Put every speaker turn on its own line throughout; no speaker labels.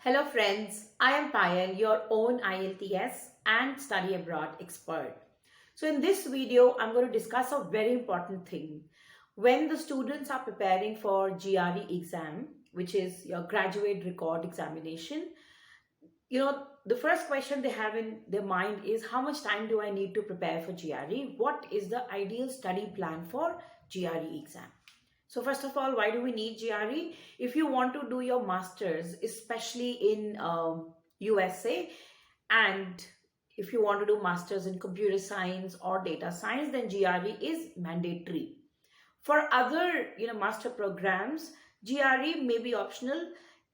Hello friends, I am Payal, your own IELTS and study abroad expert. So in this video, I'm going to discuss a very important thing. When the students are preparing for GRE exam, which is your graduate record examination, the first question they have in their mind is how much time do I need to prepare for GRE? What is the ideal study plan for GRE exam? So first of all, why do we need GRE? If you want to do your masters, especially in USA, and if you want to do masters in computer science or data science, then GRE is mandatory. For other, master programs, GRE may be optional.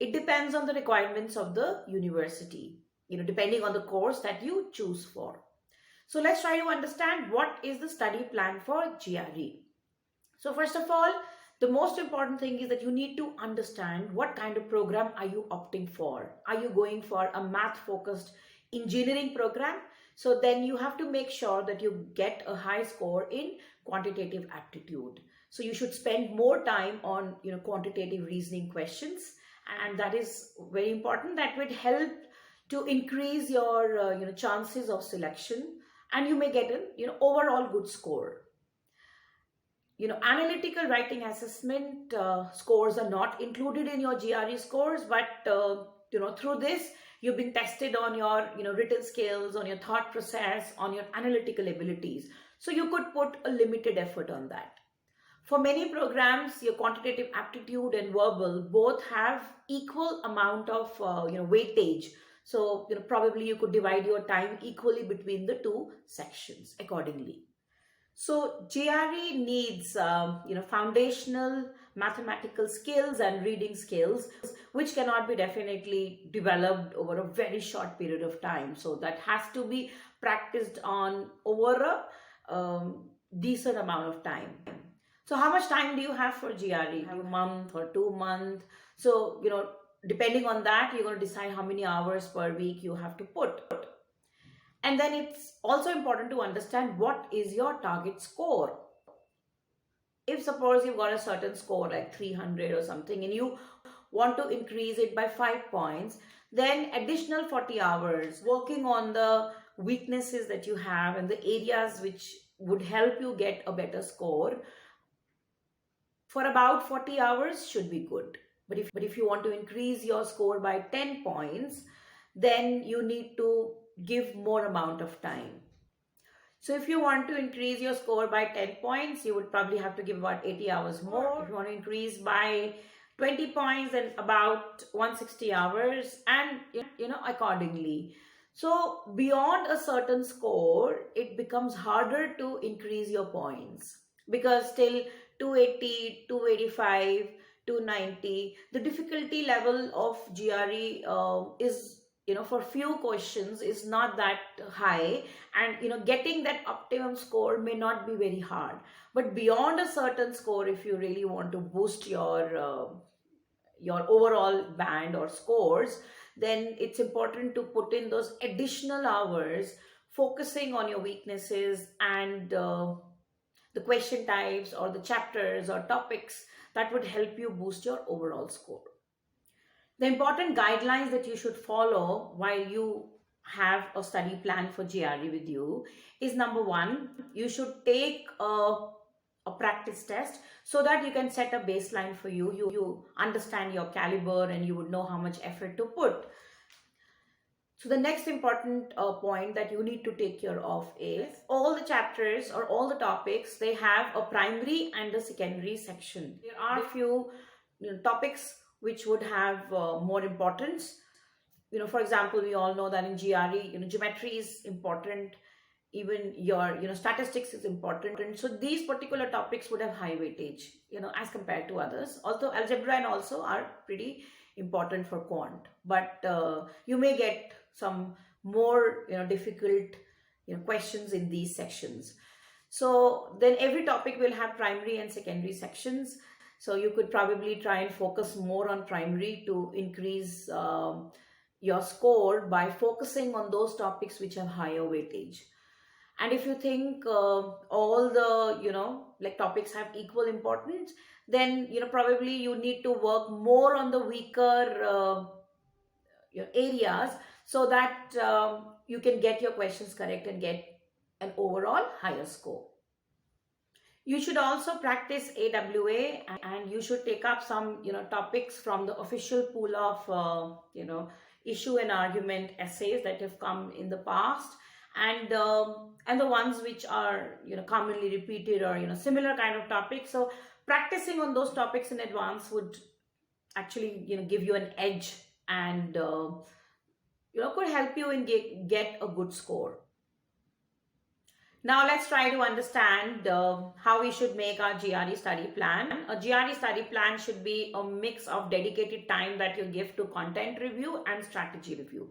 It depends on the requirements of the university, depending on the course that you choose for. So let's try to understand what is the study plan for GRE. So first of all, the most important thing is that you need to understand what kind of program are you opting for. Are you going for a math focused engineering program? So then you have to make sure that you get a high score in quantitative aptitude. So you should spend more time on quantitative reasoning questions, and that is very important. That would help to increase your chances of selection, and you may get an overall good score. Analytical writing assessment scores are not included in your GRE scores, but through this you've been tested on your written skills, on your thought process, on your analytical abilities. So you could put a limited effort on that. For many programs, your quantitative aptitude and verbal both have equal amount of weightage. So probably you could divide your time equally between the two sections accordingly. So GRE needs foundational mathematical skills and reading skills, which cannot be definitely developed over a very short period of time. So that has to be practiced on over a decent amount of time. So how much time do you have for GRE? A month or 2 months? So depending on that, you're going to decide how many hours per week you have to put. And then it's also important to understand what is your target score. If suppose you've got a certain score like 300 or something and you want to increase it by 5 points, then additional 40 hours working on the weaknesses that you have and the areas which would help you get a better score for about 40 hours should be good. But if you want to increase your score by 10 points, then you need to give more amount of time. So if you want to increase your score by 10 points, you would probably have to give about 80 hours more. If you want to increase by 20 points, then about 160 hours, and accordingly. So beyond a certain score, it becomes harder to increase your points because still 280, 285, 290, the difficulty level of GRE is for few questions is not that high, and getting that optimum score may not be very hard. But beyond a certain score, if you really want to boost your overall band or scores, then it's important to put in those additional hours focusing on your weaknesses and the question types or the chapters or topics that would help you boost your overall score. The important guidelines that you should follow while you have a study plan for GRE with you is number one, you should take a practice test so that you can set a baseline for you. You understand your caliber and you would know how much effort to put. So the next important point that you need to take care of is all the chapters or all the topics, they have a primary and a secondary section. There are a few topics which would have more importance. For example, we all know that in GRE, geometry is important. Even your, statistics is important. So these particular topics would have high weightage, as compared to others. Although algebra and also are pretty important for quant. But you may get some more, difficult, questions in these sections. So then every topic will have primary and secondary sections. So you could probably try and focus more on primary to increase your score by focusing on those topics which have higher weightage. And if you think all the, topics have equal importance, then, probably you need to work more on the weaker your areas, so that you can get your questions correct and get an overall higher score. You should also practice AWA, and you should take up some topics from the official pool of issue and argument essays that have come in the past, and the ones which are commonly repeated, or similar kind of topics. So practicing on those topics in advance would actually give you an edge, and could help you in get a good score. Now let's try to understand how we should make our GRE study plan. A GRE study plan should be a mix of dedicated time that you give to content review and strategy review.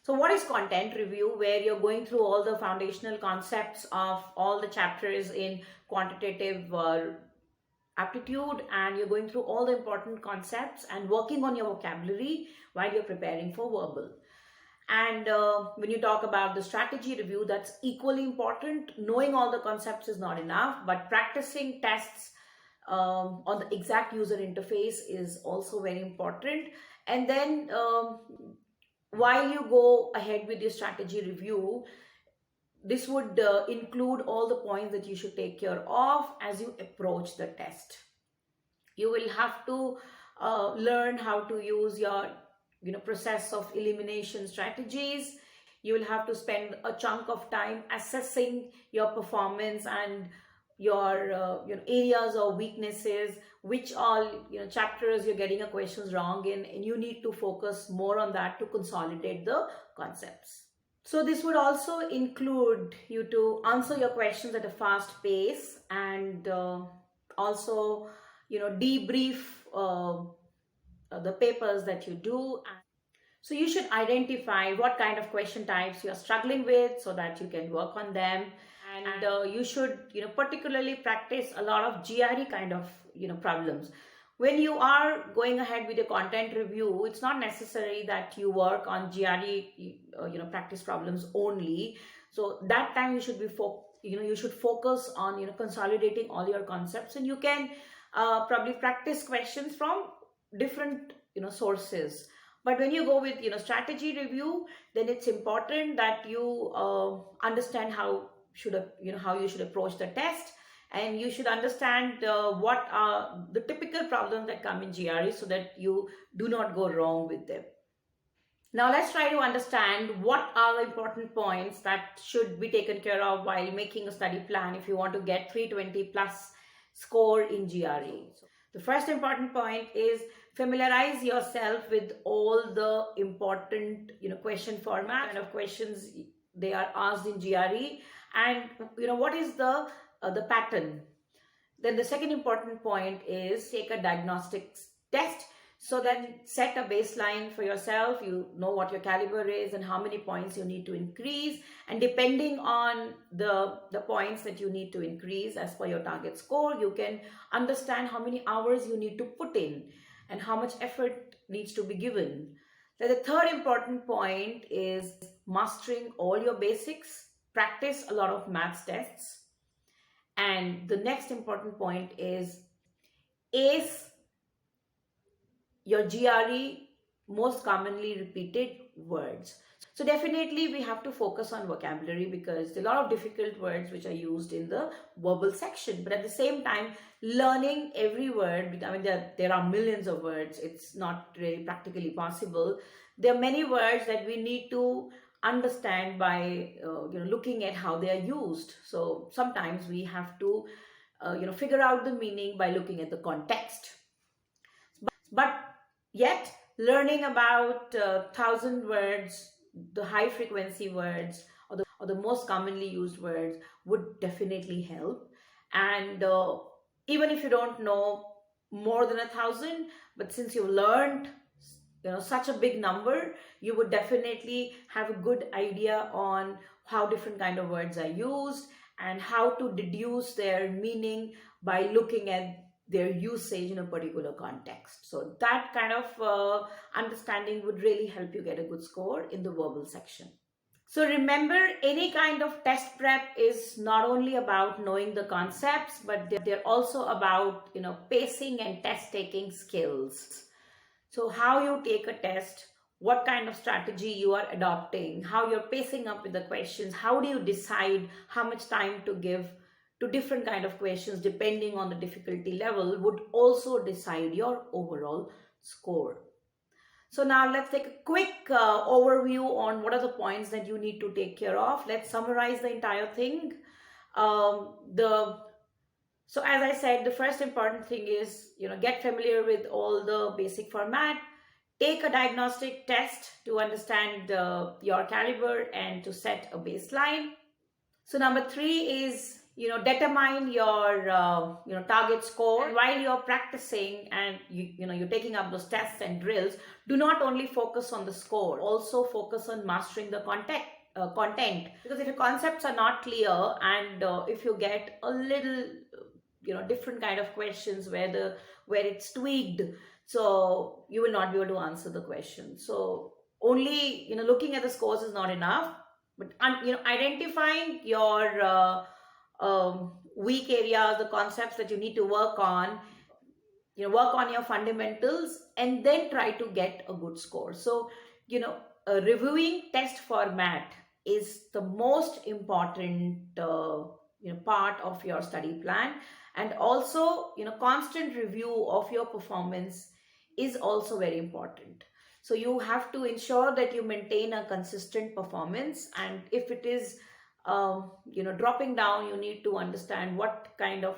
So what is content review? Where you're going through all the foundational concepts of all the chapters in quantitative aptitude, and you're going through all the important concepts and working on your vocabulary while you're preparing for verbal. And when you talk about the strategy review, that's equally important. Knowing all the concepts is not enough, but practicing tests on the exact user interface is also very important. And then while you go ahead with your strategy review, this would include all the points that you should take care of as you approach the test. You will have to learn how to use your process of elimination strategies. You will have to spend a chunk of time assessing your performance and your areas or weaknesses, which all chapters you're getting your questions wrong in, and you need to focus more on that to consolidate the concepts. So this would also include you to answer your questions at a fast pace, and also debrief the papers that you do. So you should identify what kind of question types you are struggling with, so that you can work on them. And you should particularly practice a lot of GRE kind of problems. When you are going ahead with your content review, it's not necessary that you work on GRE practice problems only. So that time you should be you should focus on consolidating all your concepts, and you can probably practice questions from different sources. But when you go with strategy review, then it's important that you understand how you should approach the test, and you should understand what are the typical problems that come in GRE, so that you do not go wrong with them. Now let's try to understand what are the important points that should be taken care of while making a study plan if you want to get 320 plus score in GRE. The first important point is familiarize yourself with all the important question format and of questions they are asked in GRE, and what is the pattern. Then the second important point is take a diagnostics test, so that set a baseline for yourself. You know what your caliber is and how many points you need to increase, and depending on the points that you need to increase as per your target score, you can understand how many hours you need to put in and how much effort needs to be given. Then the third important point is mastering all your basics. Practice a lot of maths tests. And the next important point is ace your GRE most commonly repeated words. So definitely we have to focus on vocabulary, because there are a lot of difficult words which are used in the verbal section. But at the same time, learning every word, I mean there are millions of words, it's not really practically possible. There are many words that we need to understand by looking at how they are used. So sometimes we have to figure out the meaning by looking at the context. But yet learning about 1,000 words, the high frequency words, or the most commonly used words would definitely help. And even if you don't know more than 1,000, but since you've learned such a big number, you would definitely have a good idea on how different kind of words are used and how to deduce their meaning by looking at their usage in a particular context. So that kind of understanding would really help you get a good score in the verbal section. So remember, any kind of test prep is not only about knowing the concepts, but they're also about pacing and test taking skills. So how you take a test, what kind of strategy you are adopting, how you're pacing up with the questions, how do you decide how much time to give to different kind of questions depending on the difficulty level, would also decide your overall score. So now let's take a quick overview on what are the points that you need to take care of. Let's summarize the entire thing. The So as I said, the first important thing is, get familiar with all the basic format. Take a diagnostic test to understand your caliber and to set a baseline. So number three is, determine your, target score. And while you're practicing and you're taking up those tests and drills, do not only focus on the score, also focus on mastering the content. Because if your concepts are not clear and if you get a little, different kind of questions where it's tweaked, so you will not be able to answer the question. So only, looking at the scores is not enough, but identifying your weak areas, the concepts that you need to work on, work on your fundamentals, and then try to get a good score. So reviewing test format is the most important part of your study plan. And also, constant review of your performance is also very important. So you have to ensure that you maintain a consistent performance, and if it is dropping down, you need to understand what kind of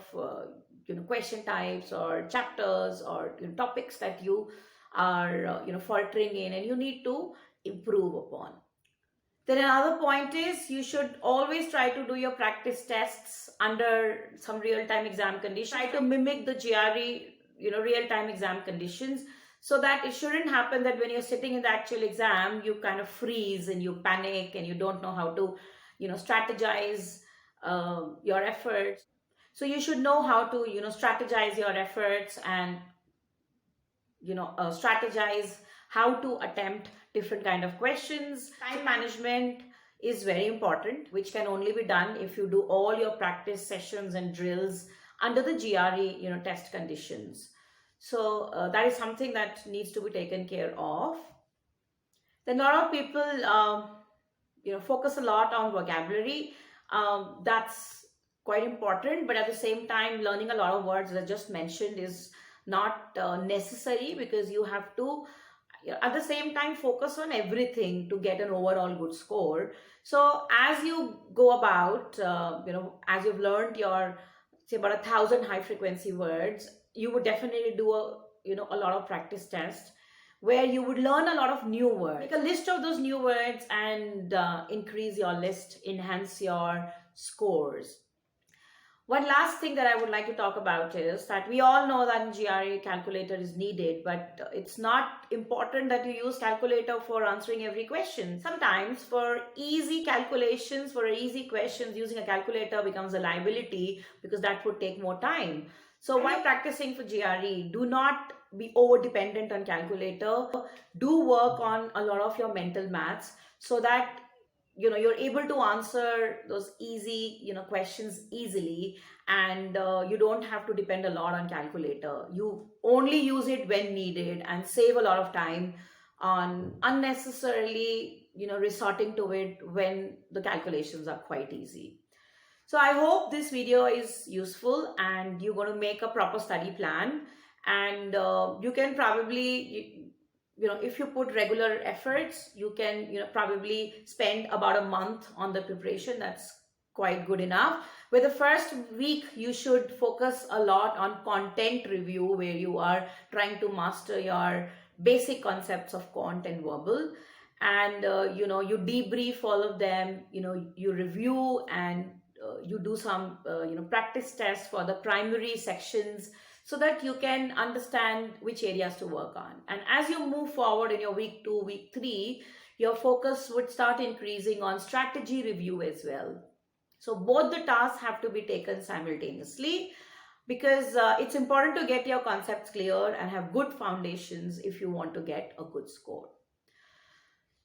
question types or chapters or topics that you are faltering in, and you need to improve upon. Then another point is, you should always try to do your practice tests under some real-time exam conditions. Try to mimic the GRE, real-time exam conditions, so that it shouldn't happen that when you're sitting in the actual exam, you kind of freeze and you panic and you don't know how to, strategize your efforts. So you should know how to, strategize your efforts and, strategize how to attempt different kind of questions. Time management is very important, which can only be done if you do all your practice sessions and drills under the GRE, test conditions. So that is something that needs to be taken care of. Then a lot of people, focus a lot on vocabulary. That's quite important, but at the same time, learning a lot of words, as I just mentioned, is not necessary, because you have to at the same time focus on everything to get an overall good score. So as you go about, as you've learned your, say, about 1,000 high frequency words, you would definitely do a lot of practice tests where you would learn a lot of new words. Make a list of those new words and increase your list, enhance your scores. One last thing that I would like to talk about is that we all know that GRE calculator is needed, but it's not important that you use calculator for answering every question. Sometimes for easy calculations, for easy questions, using a calculator becomes a liability, because that would take more time. So while practicing for GRE, do not be over dependent on calculator. Do work on a lot of your mental maths, so that you're able to answer those easy questions easily, and you don't have to depend a lot on calculator. You only use it when needed and save a lot of time on unnecessarily resorting to it when the calculations are quite easy. So I hope this video is useful and you're going to make a proper study plan, and you can probably if you put regular efforts, you can probably spend about a month on the preparation. That's quite good enough. With the first week, you should focus a lot on content review, where you are trying to master your basic concepts of quant and verbal, and you debrief all of them, you review, and you do some practice tests for the primary sections, so that you can understand which areas to work on. And as you move forward in your week 2, week 3, your focus would start increasing on strategy review as well. So both the tasks have to be taken simultaneously, because it's important to get your concepts clear and have good foundations if you want to get a good score.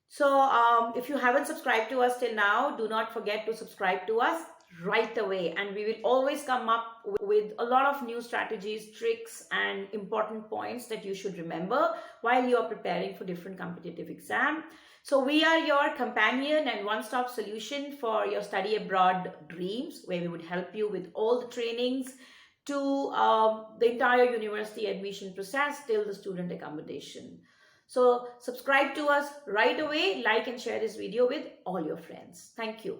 So if you haven't subscribed to us till now, do not forget to subscribe to us. right away, and we will always come up with a lot of new strategies, tricks, and important points that you should remember while you are preparing for different competitive exam. So we are your companion and one-stop solution for your study abroad dreams, where we would help you with all the trainings to the entire university admission process till the student accommodation. So subscribe to us right away, like and share this video with all your friends. Thank you.